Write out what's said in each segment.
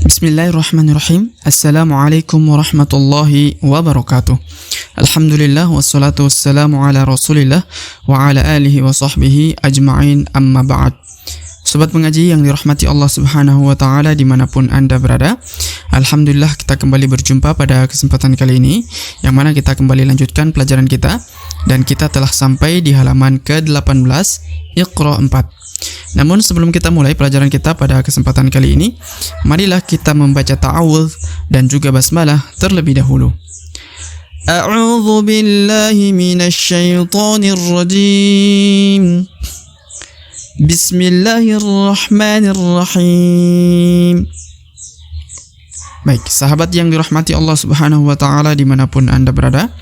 Bismillahirrahmanirrahim. Assalamualaikum warahmatullahi wabarakatuh. Alhamdulillah wassalatu wassalamu ala Rasulillah wa ala alihi wa sahbihi ajma'in, amma ba'd. Sobat pengaji yang dirahmati Allah Subhanahu wa taala dimanapun Anda berada, alhamdulillah kita kembali berjumpa pada kesempatan kali ini, yang mana kita kembali lanjutkan pelajaran kita, dan kita telah sampai di halaman ke-18 Iqra 4. Namun sebelum kita mulai pelajaran kita pada kesempatan kali ini, marilah kita membaca ta'awudz dan juga basmalah terlebih dahulu. A'udzu billahi minasy syaithanir rajim. Bismillahirrahmanirrahim. Baik, sahabat yang dirahmati Allah Subhanahu wa taala dimanapun Anda berada,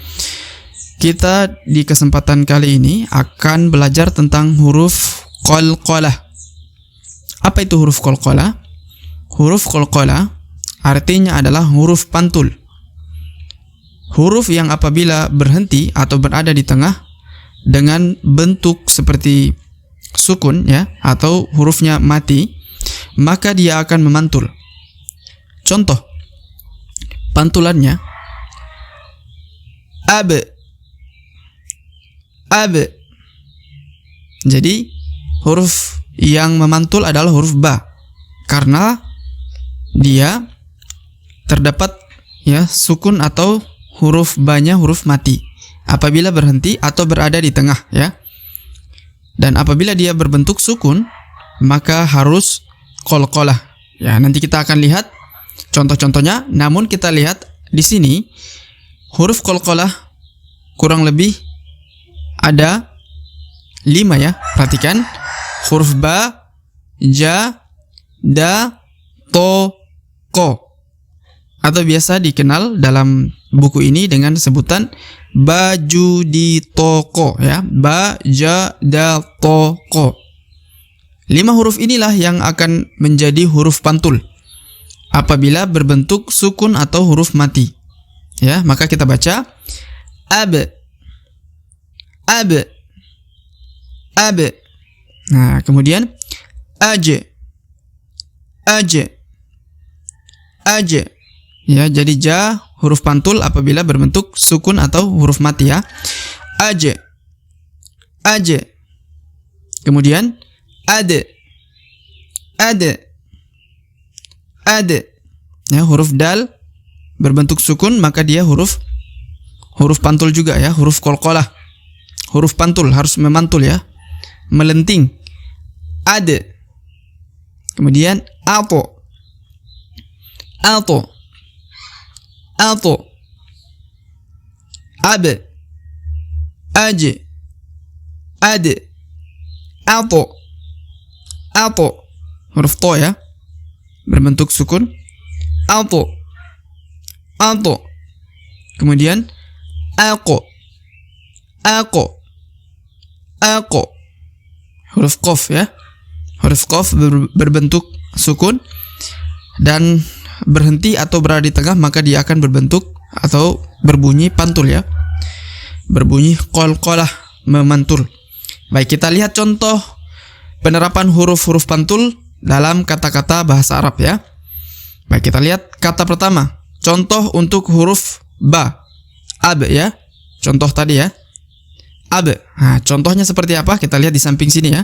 kita di kesempatan kali ini akan belajar tentang huruf qalqalah. Apa itu huruf qalqalah? Huruf qalqalah artinya adalah huruf pantul. Huruf yang apabila berhenti atau berada di tengah dengan bentuk seperti sukun ya, atau hurufnya mati, maka dia akan memantul. Contoh pantulannya ab. Jadi huruf yang memantul adalah huruf ba, karena dia terdapat ya sukun atau huruf ba-nya huruf mati apabila berhenti atau berada di tengah ya. Dan apabila dia berbentuk sukun, maka harus qalqalah. Ya, nanti kita akan lihat contoh-contohnya. Namun kita lihat di sini huruf qalqalah kurang lebih ada 5 ya. Perhatikan, huruf ba, ja, da, to, ko, atau biasa dikenal dalam buku ini dengan sebutan baju di toko ya. Ba, ja, da, to, ko. 5 huruf inilah yang akan menjadi huruf pantul apabila berbentuk sukun atau huruf mati ya. Maka kita baca ab, ab, ab. Nah, kemudian aj, aj, aj. Ya, jadi ja huruf pantul apabila berbentuk sukun atau huruf mati ya. Aj, aj. Kemudian ad, ad, ad. Ya, huruf dal berbentuk sukun maka dia huruf pantul juga ya, huruf qalqalah. Huruf pantul harus memantul ya, melenting. Ad. Kemudian ato, ato, ato. Ab, aj, ad, ato, ato. Huruf to ya, berbentuk sukun. Ato, ato. Kemudian ako, ako, ako. Huruf qaf ya. Huruf qaf berbentuk sukun dan berhenti atau berada di tengah, maka dia akan berbentuk atau berbunyi pantul ya. Berbunyi qalqalah, memantul. Baik, kita lihat contoh penerapan huruf-huruf pantul dalam kata-kata bahasa Arab ya. Baik, kita lihat kata pertama. Contoh untuk huruf ba, ab ya. Contoh tadi ya, ab. Nah, contohnya seperti apa? Kita lihat di samping sini ya.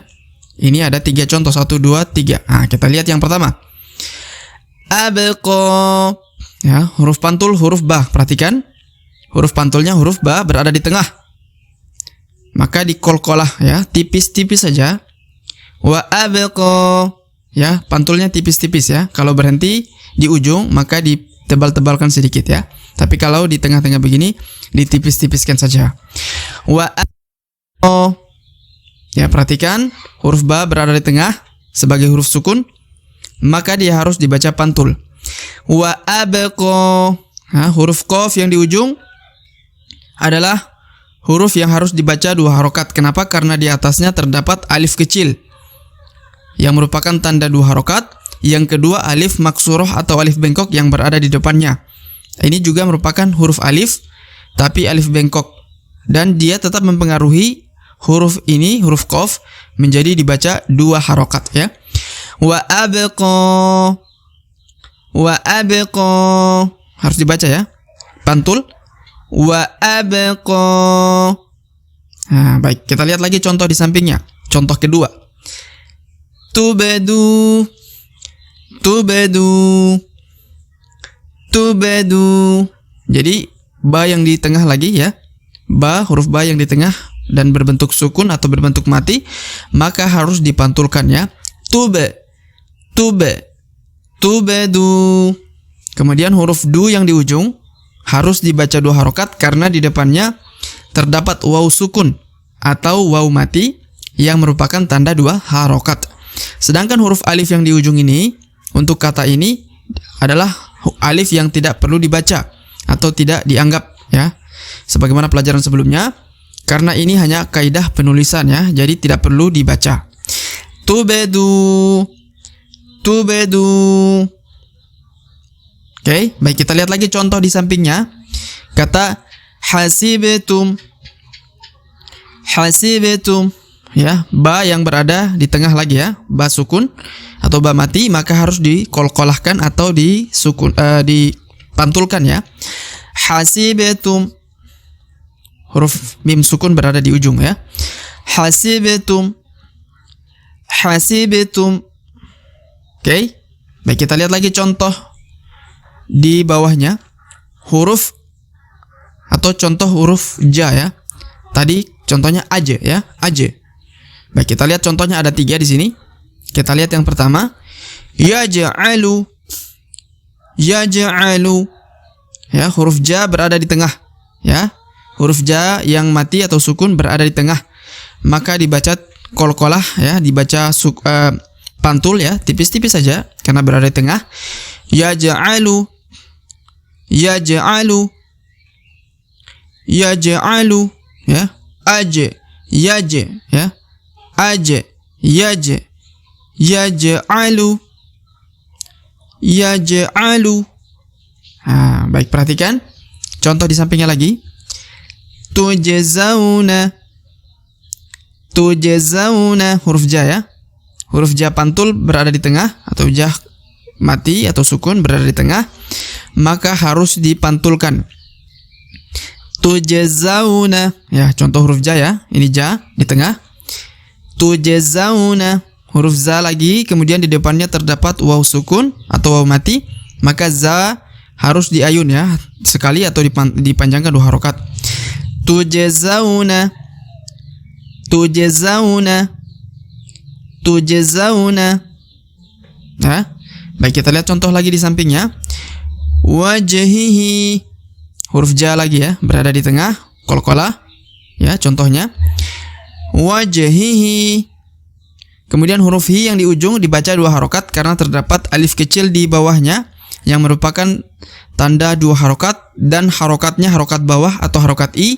Ini ada 3 contoh, 1, 2, 3. Nah, kita lihat yang pertama. Abqa. Ya, huruf pantul huruf ba. Perhatikan, huruf pantulnya huruf ba berada di tengah. Maka dikolkolah ya, tipis-tipis saja. Wa abqa. Ya, pantulnya tipis-tipis ya. Kalau berhenti di ujung maka ditebal-tebalkan sedikit ya. Tapi kalau di tengah-tengah begini ditipis-tipiskan saja. Wa abqa. Ya, perhatikan huruf ba berada di tengah sebagai huruf sukun, maka dia harus dibaca pantul. Wa abqa. Nah, huruf qaf yang di ujung adalah huruf yang harus dibaca 2 harokat. Kenapa? Karena di atasnya terdapat alif kecil yang merupakan tanda 2 harokat. Yang kedua alif maksurah atau alif bengkok yang berada di depannya. Ini juga merupakan huruf alif tapi alif bengkok, dan dia tetap mempengaruhi huruf ini, huruf qaf, menjadi dibaca 2 harokat ya. Wa abqa. wa abqa. Harus dibaca ya. Pantul. Wa abqa. Nah, baik. Kita lihat lagi contoh di sampingnya. Contoh kedua. Tubadu. Jadi ba yang di tengah lagi ya. Huruf ba yang di tengah dan berbentuk sukun atau berbentuk mati, maka harus dipantulkan ya. Tubadu. Kemudian huruf du yang di ujung harus dibaca 2 harokat karena di depannya terdapat waw sukun atau waw mati yang merupakan tanda 2 harokat. Sedangkan huruf alif yang di ujung ini untuk kata ini adalah alif yang tidak perlu dibaca atau tidak dianggap ya. Sebagaimana pelajaran sebelumnya, karena ini hanya kaidah penulisan ya, jadi tidak perlu dibaca. Tubedu. Oke, baik, kita lihat lagi contoh di sampingnya. Kata hasibetum. Ya, ba yang berada di tengah lagi ya, ba sukun atau ba mati, maka harus dikolkolahkan atau dipantulkan ya. Hasibetum. Huruf mim sukun berada di ujung ya. Hasibetum. Oke. Baik, kita lihat lagi contoh di bawahnya. Huruf atau contoh huruf ja ya. Tadi contohnya aja ya, aja. Baik, kita lihat contohnya ada 3 di sini. Kita lihat yang pertama. Yaj'alu. Ya, huruf ja berada di tengah ya. Huruf ja yang mati atau sukun berada di tengah. Maka dibaca kolkolah ya, dibaca pantul ya, tipis-tipis saja karena berada di tengah. Yaj'alu. Ya. Aje. Yaje ya. Aje. Yaje. Yaj'alu. Nah, baik, perhatikan contoh di sampingnya lagi. Tujzauna. Huruf ja ya. Huruf ja pantul berada di tengah atau ja mati atau sukun berada di tengah, maka harus dipantulkan. Tujzauna. Ya, contoh huruf ja ya. Ini ja di tengah. Tujzauna. Huruf za lagi, kemudian di depannya terdapat waw sukun atau waw mati, maka za harus diayun ya, sekali atau dipanjangkan 2 harokat. Tujzauna. Nah, baik, kita lihat contoh lagi di sampingnya. Wajhihi. Huruf ja lagi ya, berada di tengah, qalqalah. Ya, contohnya. Wajhihi. Kemudian huruf hi yang di ujung dibaca 2 harokat karena terdapat alif kecil di bawahnya yang merupakan tanda 2 harokat dan harokatnya harokat bawah atau harokat i,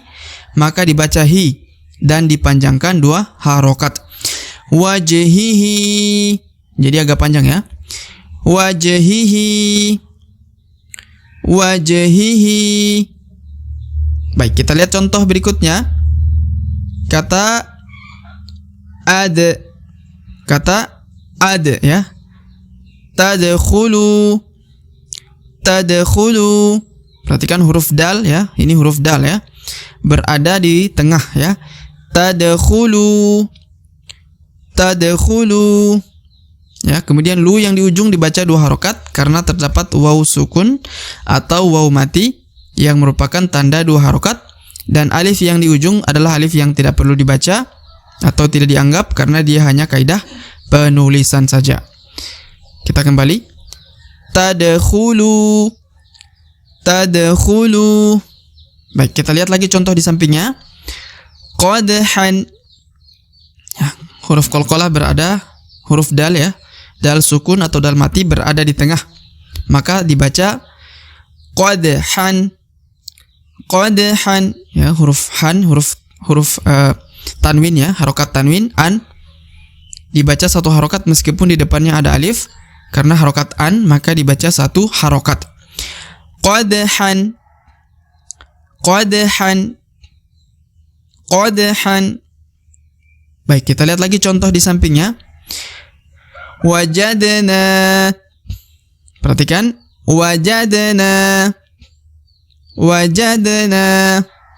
maka dibaca hi dan dipanjangkan 2 harokat. Wajhihi. Jadi agak panjang ya. Wajhihi. Baik, kita lihat contoh berikutnya. Kata ad ya. Tadkhulu. Perhatikan huruf dal ya. Ini huruf dal ya. Berada di tengah ya. Tadkhulu. Ya, kemudian lu yang di ujung dibaca 2 harokat karena terdapat waw sukun atau waw mati yang merupakan tanda 2 harokat, dan alif yang di ujung adalah alif yang tidak perlu dibaca atau tidak dianggap karena dia hanya kaidah penulisan saja. Kita kembali. Tadkhulu. Baik, kita lihat lagi contoh di sampingnya. Qadhan. Ya, huruf qalqalah berada, huruf dal ya. Dal sukun atau dal mati berada di tengah. Maka dibaca qadhan. Ya, huruf han, huruf tanwin ya, harokat tanwin an dibaca 1 harokat meskipun di depannya ada alif, karena harokat an maka dibaca 1 harokat. Qadhan. Baik, kita lihat lagi contoh di sampingnya. Wajadna. Perhatikan wajadna. Wajadna.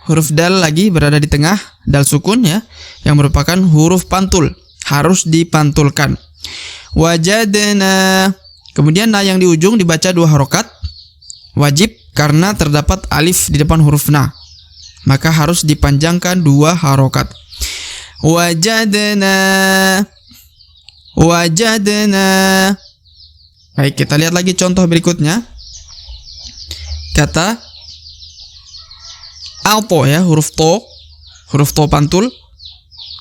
Huruf dal lagi berada di tengah, dal sukun ya, yang merupakan huruf pantul, harus dipantulkan. Wajadna. Kemudian na yang di ujung dibaca 2 harokat, wajib karena terdapat alif di depan huruf na, maka harus dipanjangkan 2 harokat. Wajadna. Wajadna. Baik, kita lihat lagi contoh berikutnya. Kata alto ya, huruf to pantul.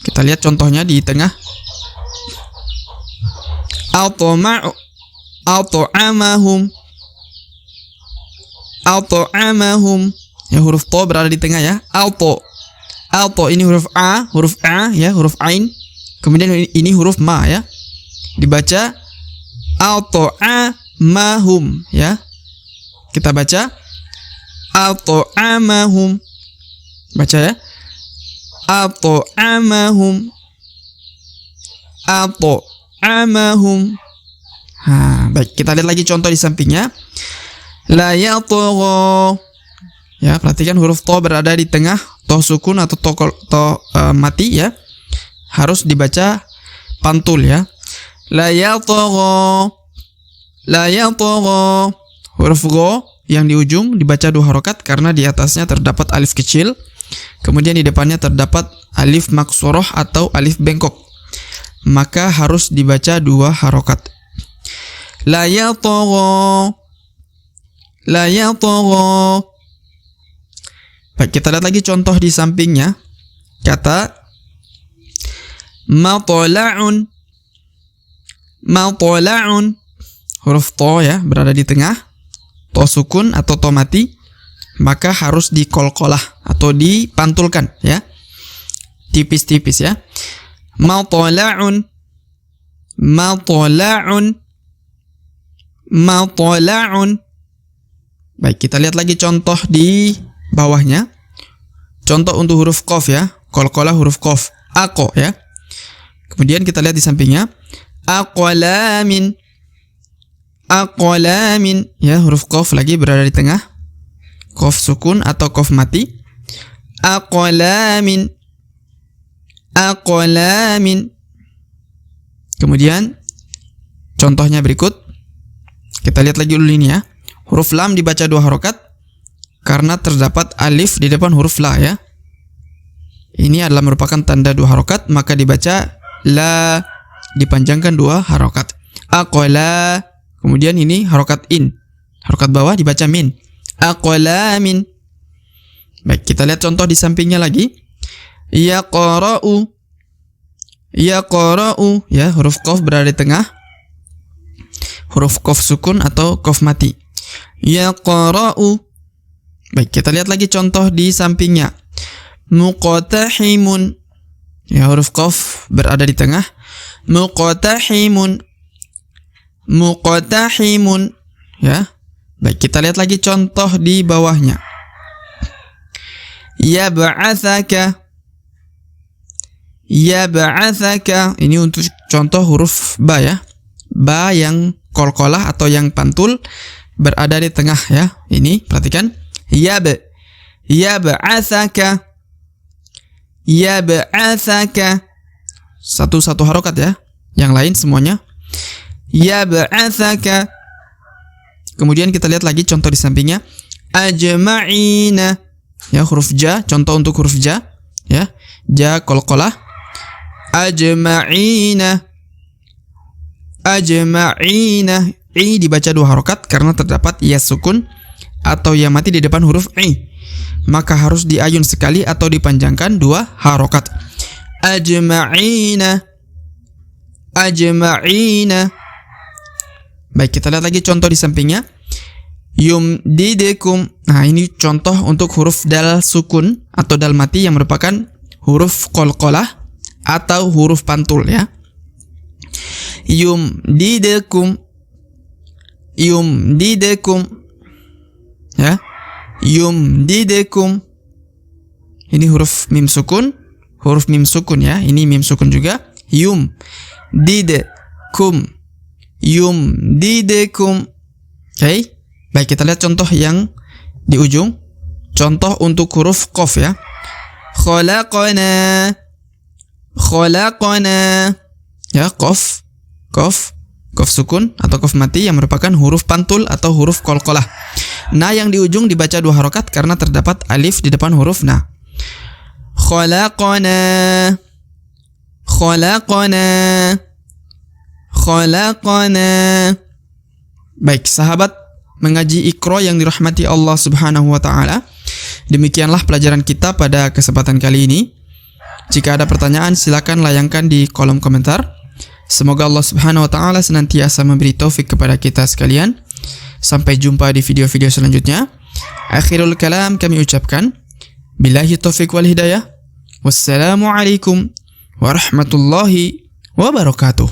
Kita lihat contohnya di tengah. Alto amahum. Alto amahum. Ya, huruf to berada di tengah ya. Alto ini huruf a ya, huruf ain. Kemudian ini huruf ma ya. Dibaca alto amahum ya. Kita baca alto amahum. Baca ya. Alto amahum. Alto amahum. Baik, kita lihat lagi contoh di sampingnya. La yatgha. Ya, perhatikan huruf to berada di tengah, to sukun atau to mati ya. Harus dibaca pantul ya. La yatgha. La yatgha. Huruf gha yang di ujung dibaca 2 harokat karena di atasnya terdapat alif kecil. Kemudian di depannya terdapat alif maksurah atau alif bengkok, maka harus dibaca 2 harokat. La yatgha. La yatgha. Baik, kita lihat lagi contoh di sampingnya. Kata matla'un. Matla'un. Huruf to ya berada di tengah, to sukun atau to mati, maka harus dikolkolah atau dipantulkan ya, tipis-tipis ya. Matla'un. Matla'un. Matla'un. Baik, kita lihat lagi contoh di bawahnya. Contoh untuk huruf qaf ya, kolkolah huruf qaf, aqo ya. Kemudian kita lihat di sampingnya aqlamin. Aqlamin ya, huruf qaf lagi berada di tengah, qaf sukun atau qaf mati. Aqlamin. Aqlamin. Kemudian contohnya berikut. Kita lihat lagi dulu ini ya. Huruf lam dibaca 2 harokat karena terdapat alif di depan huruf la ya. Ini adalah merupakan tanda 2 harokat, maka dibaca la, dipanjangkan 2 harokat. Aqla. Kemudian ini harokat in, harokat bawah dibaca min. Aqlamin. Baik, kita lihat contoh di sampingnya lagi. Yaqra'u. Yaqra'u ya, huruf qaf berada di tengah, huruf qaf sukun atau qaf mati. Yaqra'u. Baik, kita lihat lagi contoh di sampingnya. Muqtahimun. Ya, huruf qaf berada di tengah. Muqtahimun. Muqtahimun. Ya. Baik, kita lihat lagi contoh di bawahnya. Yab'atsaka. Yab'atsaka. Ini untuk contoh huruf ba ya. Ba yang kolkolah atau yang pantul berada di tengah ya. Ini perhatikan. Yab'atsaka. Yab'atsaka. Satu harokat ya. Yang lain semuanya yab'atsaka. Kemudian kita lihat lagi contoh di sampingnya. Ajma'ina. Ya, huruf ja, contoh untuk huruf ja ya. Ja qalqalah. Ajma'ina. Ajma'ina. I dibaca 2 harokat karena terdapat ya sukun atau ya mati di depan huruf i, maka harus diayun sekali atau dipanjangkan 2 harokat. Ajma'ina. Ajma'ina. Baik, kita lihat lagi contoh di sampingnya. Yumdidukum. Nah, ini contoh untuk huruf dal sukun atau dal mati yang merupakan huruf qalqalah atau huruf pantul ya. Yumdidukum. Yumdidukum. Ya. Yumdidukum. Ini huruf mim sukun, huruf mim sukun ya. Ini mim sukun juga. Yumdidukum. Yumdidukum. Oke. Baik, kita lihat contoh yang di ujung. Contoh untuk huruf qaf ya. Khalaqana. Ya, qaf sukun atau qaf mati yang merupakan huruf pantul atau huruf qalqalah. Na yang di ujung dibaca 2 harokat karena terdapat alif di depan huruf na. Khalaqana. Baik, sahabat mengaji Iqra yang dirahmati Allah Subhanahu wa taala. Demikianlah pelajaran kita pada kesempatan kali ini. Jika ada pertanyaan silakan layangkan di kolom komentar. Semoga Allah Subhanahu wa taala senantiasa memberi taufik kepada kita sekalian. Sampai jumpa di video-video selanjutnya. Akhirul kalam kami ucapkan billahi taufik wal hidayah. Wassalamualaikum warahmatullahi wabarakatuh.